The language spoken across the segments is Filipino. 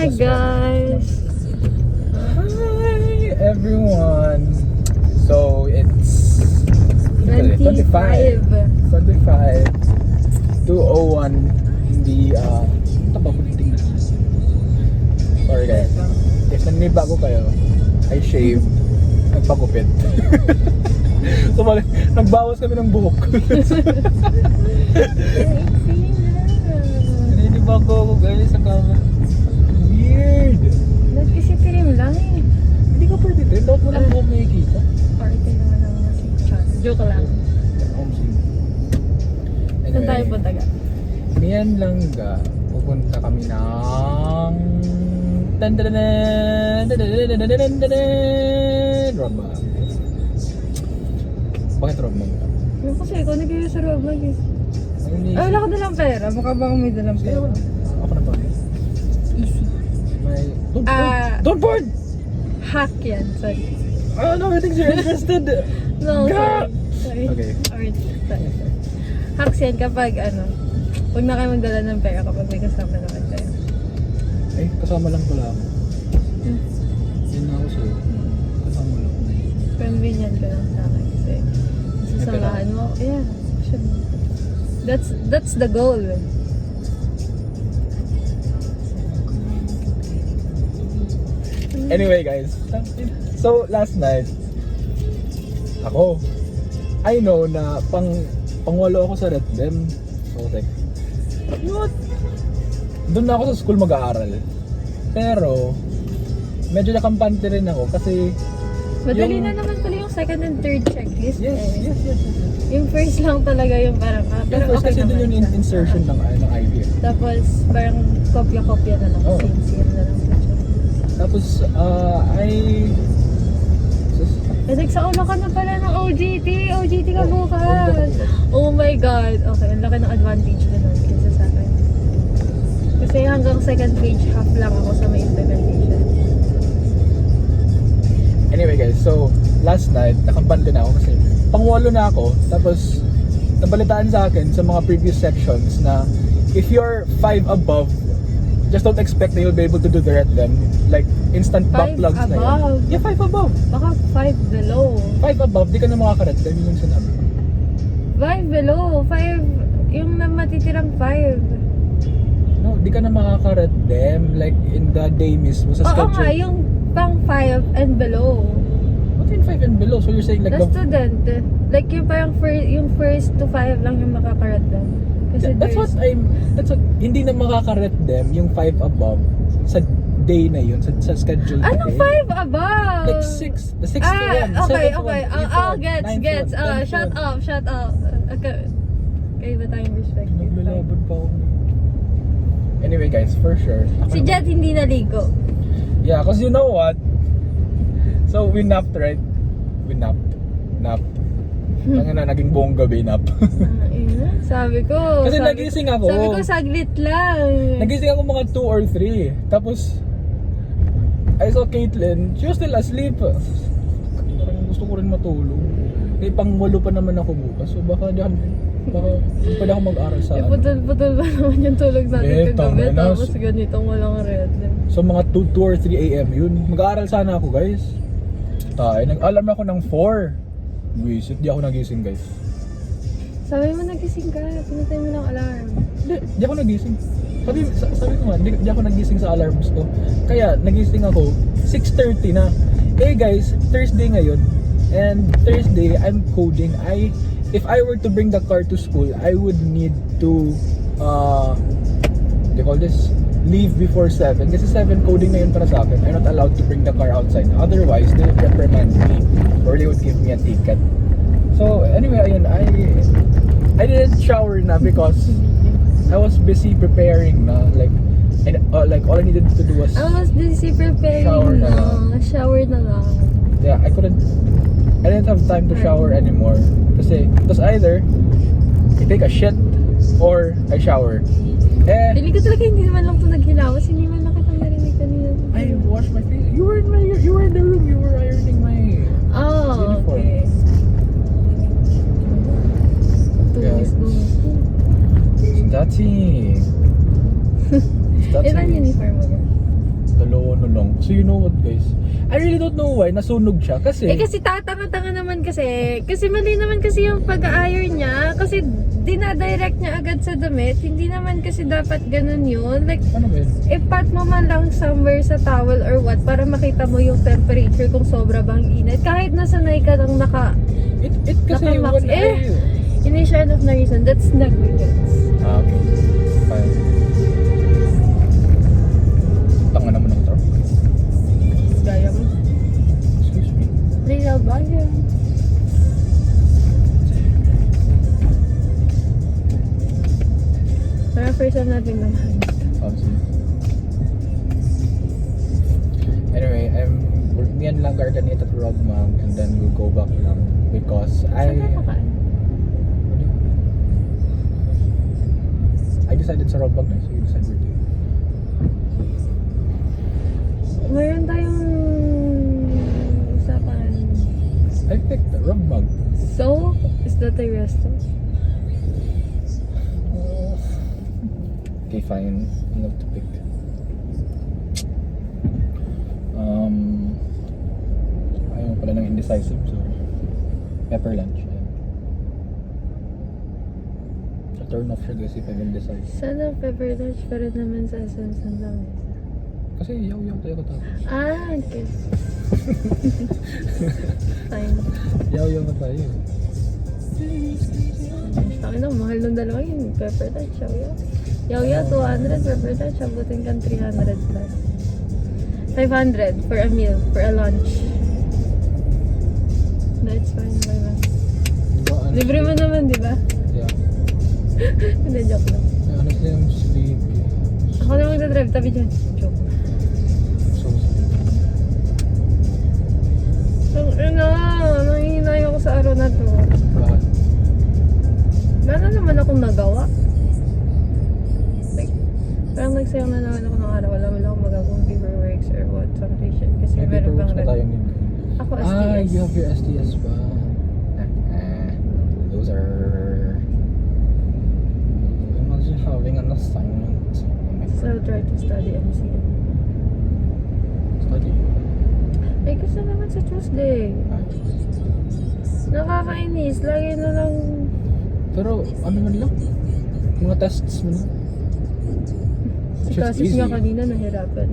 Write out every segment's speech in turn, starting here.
Hi guys! Hi everyone! So it's 25. 2:01 hindi tingnan. Sorry guys. If nanibago kayo, I shaved, nagpagupit. So nagbawas kami ng buhok. Nanibago ako guys sa camera. Weird! Nag-isip-trim lang eh. Hindi ka pwede din, dapat mo lang buhok makikita. Party naman ang si Chan. Joke lang. Saan tayo punta ga? Niyan lang ga. Pupunta kami ng Roma. Bakit Roma? Yung kasi ikaw nag-iisa sa road mag eh. Ay, wala ko dalang pera. Mukha bang may dalang pera? Ako na ba? Easy. May... Don't board! Hack yan. Sorry. No, I think you're interested. No, Ga! sorry. Okay. Alright. Sorry. Hacks yan kapag huwag na kayo magdala ng pera kapag may kasama naman kayo. Ay, kasama lang pala ako. Yun na ako sa'yo. Kasama lang. Convenient ka lang sa akin kasi sasamahan mo. Yeah. That's the goal. Anyway guys, so last night, I know na pangwalo ako sa Red Dem. So like, what? Doon na ako sa school mag-aaral. Pero, medyo nakampante rin ako kasi madali na naman pala yung second and third checklist. Yes. Yung first lang talaga yung parang Yung first kasi doon yung insertion ng idea. Tapos parang kopya-kopya na lang. Oh. Same na lang. Tapos, Sa ulo ka na pala ng OJT. OJT ka bukas. Oh my God. Okay, ang laki ng advantage ko nun kaysa sa akin. Kasi hanggang second page, half lang ako sa may implementation. Anyway guys, so last night, nakampante na ako kasi pangwalo na ako. Tapos, nabalitaan sa akin sa mga previous sections na if you're 5 above, just don't expect that you'll be able to do the Red Dem. Like, instant backlogs na yan. Yeah, 5 above. Baka 5 below. 5 above, di ka na makaka-Red Dem, yun yung sinabi. 5 below. 5, yung na matitirang 5. No, di ka na makaka-Red Dem. Like, in the day mismo, sa Oo schedule. nga, yung pang 5 and below. What in 5 and below? So you're saying like The student. Like yung parang yung first to 5 lang yung makakarat doon. Kasi that's what, hindi na makaka-Red Dem yung 5 above sa day na yun, sa schedule na Anong day. 5 above? Like 6, the 6 to 1, okay, 7 to 1, okay. 8 to 1, 9 to 1, Gets. 10 to Shut up. Okay. Kayo ba tayong perspective? Naglalabad pa ako. Anyway guys, for sure. Si Jet hindi naligo. Yeah, cause you know what? So we napped, right? We napped. Ang naging buong gabi nap. Sabi ko. Kasi nagising ako. Sabi ko saglit lang. Nagising ako mga 2 or 3. Tapos I saw Caitlyn, she was still asleep. Parang gusto ko rin matulog. Eh pang-walo pa naman ako bukas. So baka hindi pa ako mag-aral sa Putol-putol ba naman yung tulog natin kagabi. Tapos ganitong walang red. So mga 2 or 3 AM yun. Mag-aaral sana ako guys. Nag-alarm ako ng 4. Wisit, di ako nagising guys. Sabi mo nagising ka, pinatay mo ng alarm. Di ako nagising. Sabi ko nga, di ako nagising sa alarms ko. Kaya nagising ako 6:30 na. Eh guys, Thursday ngayon. And Thursday, I'm coding. If I were to bring the car to school, I would need to they call this, leave before 7. Kasi 7 coding na yun para sa akin. I'm not allowed to bring the car outside. Otherwise, they would reprimand me or they would give me a ticket. So anyway, ayun, I didn't shower na because I was busy preparing na. Like all I needed to do was I was busy preparing shower na lang. Yeah, I didn't have time to shower anymore. Kasi it was either I take a shit or I shower. Pili ko talaga hindi naman lang ito naghilawas. Hindi man lang kita narinig kanina. I washed my face. You were in the room. You were ironing my uniform. Okay. Tumis. Dachi. Ilan uniform mo? long. So you know what guys? I really don't know why nasunog siya kasi Kasi tatanga-tanga naman kasi. Kasi mali naman kasi yung pag-iron niya. Kasi dinadirect niya agad sa damit. Hindi naman kasi dapat ganun yun. Like, ano ba yun? ipat mo man lang somewhere sa towel or what para makita mo yung temperature kung sobra bang init. Kahit nasanay ka lang It kasi Naka-max. when Hindi siya enough na reason. That's negligence. Okay. Fine. Tanga naman ng truck. Gaya mo. Excuse me. Real ba yun? Para first time natin naman. Awesome. Anyway, me and Langar ganito to Rogmag and then we'll go back lang because Saan na kakaan? I decided sa Rogmag na, so you decide where to. Mayroon tayong usapan. I picked the Rogmag. So, is that a restaurant? Okay, fine. I'll have to pick. Ayaw pala ng indecisive, so pepper lunch. Ayan. So turn off siya guys if I'm indecisive. Sana pepper lunch pero naman sa essence ng dami. Kasi yaw-yaw tayo katapos. Okay. Fine. Yaw-yaw na tayo. Sakin na, mahal ng dalawa yun. Pepper lunch, yaw-yaw. Yaw-yaw, 200. Pepper lunch, abutin kang 300 plus. 500 for a meal, for a lunch. That's fine, bye bye. Diba, Libre mo naman, di ba? Yeah. Hindi, joke lang. Honestly, I'm sleepy. Ako na magdadrive, tabi dyan. Joke. So sleepy. Nangihinay ako sa araw na to. Bakit? Wala naman akong nagawa. Like, parang nagsayang na naman ako ng araw. Wala mo lang akong magagawang paperworks or what, some shit. Kasi May meron paperworks bang na tayong din. Ako, Ah, SDS. you have your SDS pa. Those are... I'm just having an assignment. Oh my So, I'll try to study MCM. Study. Ay, gusto naman sa Tuesday. Ah. Nakakainis. Lagi na lang... Pero ano man lang? Mga tests mo lang. Si It's Cassis easy. nga kanina nahirapan.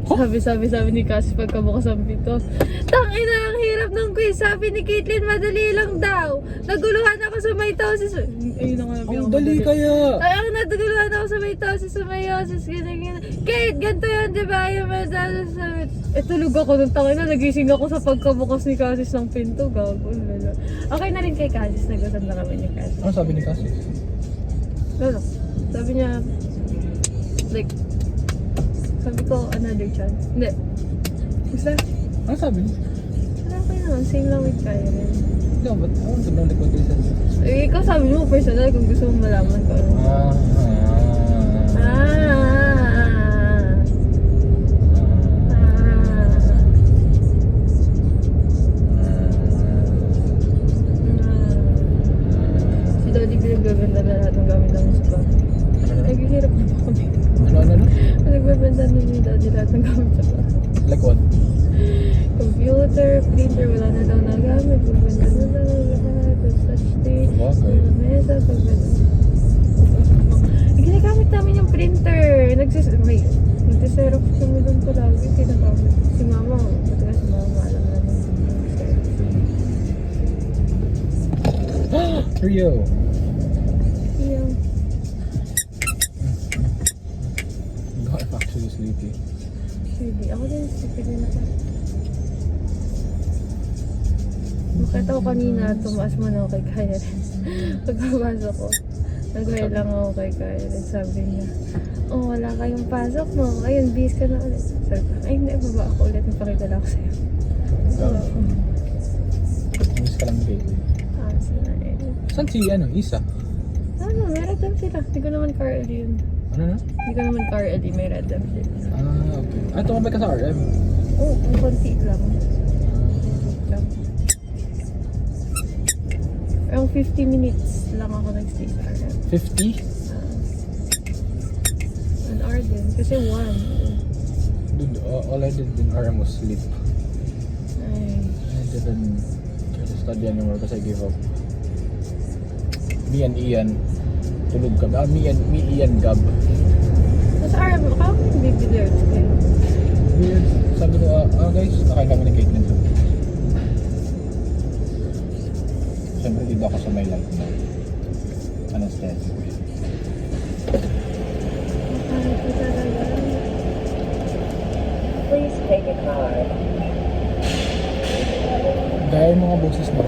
Sabi ni Cassis pagkabukas ang pinto. Tangina, ang hirap ng quiz. Sabi ni Caitlyn, madali lang daw. Naguluhan ako sa mitosis. Ayun na nga nabi Ang dali kaya! Ay, ang naguluhan ako sa mitosis, sa meiosis, ganyan. Kate, ganito yan, di ba? Yung metasis sa tulog ako nung tangina. Nagising ako sa pagkabukas ni Cassis ng pinto. Gago, lala. Okay na rin kay Cassis. Nag-usap na kami ni Cassis. Ano sabi ni Cassie? Lalo. Sabi niya, like, sabi ko, another chance. Hindi. Basta, Ano sabi niya? wala kayo naman. Same lang with Kyren. No, but I want to know like what they said. Eh, ikaw sabi mo personal kung gusto mong malaman ko. Ano. Si Daddy pinagbebenta na lahat ng gamit ng spa. Naghihirap na po kami. Ano? Nagbebenta na ni Daddy lahat ng gamit sa spa. Like what? Computer, printer, wala na daw nagamit. Pagbenta na daw lahat. Such thing. Okay. Mesa, pagbenta. Ginagamit namin yung printer. Nagsiserox kami doon palagi. Kinagamit. Si Mama, matagal si Mama, alam naman. Rio. Yeah. God, I'm actually sleepy. Hindi. Ako din, stupid din ako. Makita ko kanina, tumaas mo na ako kay Kyren. Pagpapasok ko, nag-hi lang ako kay Kyren. Sabi niya, oh, wala kayong pasok, no? Ayun, bis ka na ulit. Sabi ko, ay, hindi, baba ako ulit. Napakita lang ako sa'yo. Oo. Miss ka lang baby. Sana eh. Saan si Isa? Ano, may red dem sila. Hindi ko naman car LE yun. Ano na? Hindi ko naman car LE, may red dem sila. Ah, okay. Ah, tumabay ka sa RM. Oo, ang konti lang. Around 50 minutes lang ako nag-stay sa RM. 50? An hour din. Kasi 1. Dude, all I did in RM was sleep. Ay. I didn't try to study anymore because I gave up. Me and Ian, tulog kami. Me, Ian, Gab. Sa RM, baka may baby lyrics kayo. Weird. Sabi ko, guys, nakain kami ni Caitlyn. Siyempre, dito ako sa my life na anesthetic. Ay, ito talaga. Please take a card. Gaya yung mga boses mo.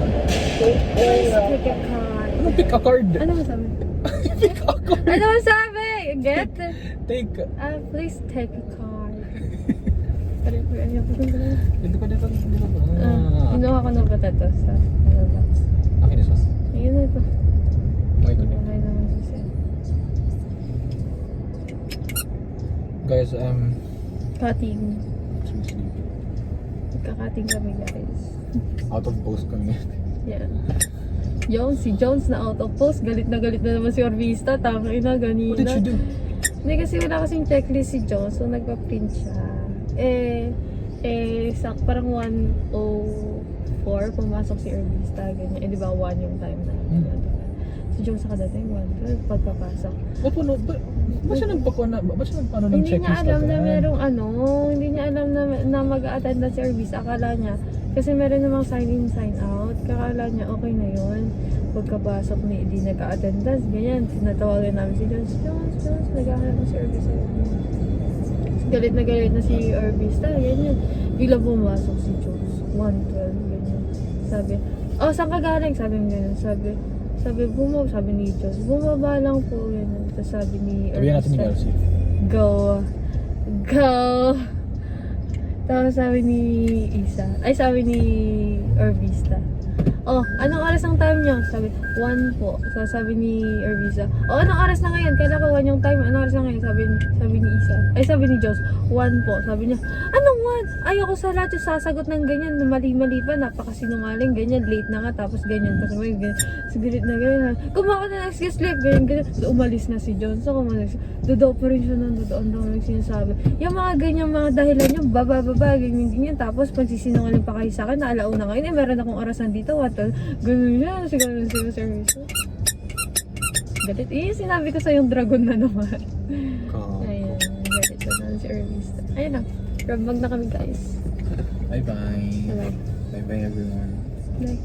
Please Please clear take a card. Ano, pick a card? Ano masabi? Pick a card. Ano masabi? Get? Take. Please take a card. Pare ko, ano po kung gano'n? Dito ka dito. Inuha ko ng potato sa box. Akin isa. Ayun na ito. Okay, good. Okay naman si Sen. Guys, Cutting. seriously, Magka-cutting kami guys. out of post kami. Yan. Si Jones na out of post. Galit na naman si Orvista. Tangay na, ganina. What did she do? Hindi kasi wala kasing checklist si Jones. So nagpa-print siya. Parang 1:04 pumasok si Orvista. Ganyan. Di ba 1 yung time na. Si Jones sa kadating 1:12 pagpapasok. Ba siya nagpapano ng Hindi niya checklist alam na agad? merong hindi niya alam na mag-a-attend na si Orvista. Akala niya, kasi meron namang sign in, sign out. Kakala niya, okay na yun. Pagkapasok ni, di nag-a-attendance, ganyan. Tinatawagan namin si Jones, nag-ahanap na si Orvista. Galit na si Orvista, ganyan. Biglang pumasok si Jones, 1:12, ganyan. Sabi, saan ka galing? Sabi mo ganyan. Sabi ni Jones, bumaba lang po, ganyan. Tapos sabi ni Sabihan natin ni Elsie. Go! Tapos sabi ni sabi ni Orvista, anong oras ang time niyo? Sabi, 1 po. So, sabi ni Orvista, anong oras na ngayon? Kailan ko 1 yung time? Anong oras na ngayon? Sabi ni Jones, 1 po. Sabi niya, anong 1? Ayoko sa lahat yung sasagot ng ganyan. Mali-mali pa, napakasinungaling, ganyan. Late na nga, tapos ganyan. Tapos may sigalit na ganyan. Kumawa na next sleep, ganyan. So, umalis na si Jones. So, dodaw pa rin siya doon daw sinasabi. Yung mga ganyan, mga dahilan yung baba, ganyan. Tapos, pagsisinungaling pa kayo sa akin, na alauna ngayon, meron akong oras nandito, ganun yan, siguro sila service. Galit. Sinabi ko sa yung dragon na naman. Ayan, galit na naman si Orvista. Ayun na, grab bag na kami guys. Bye-bye. Bye-bye. Bye-bye everyone. Bye.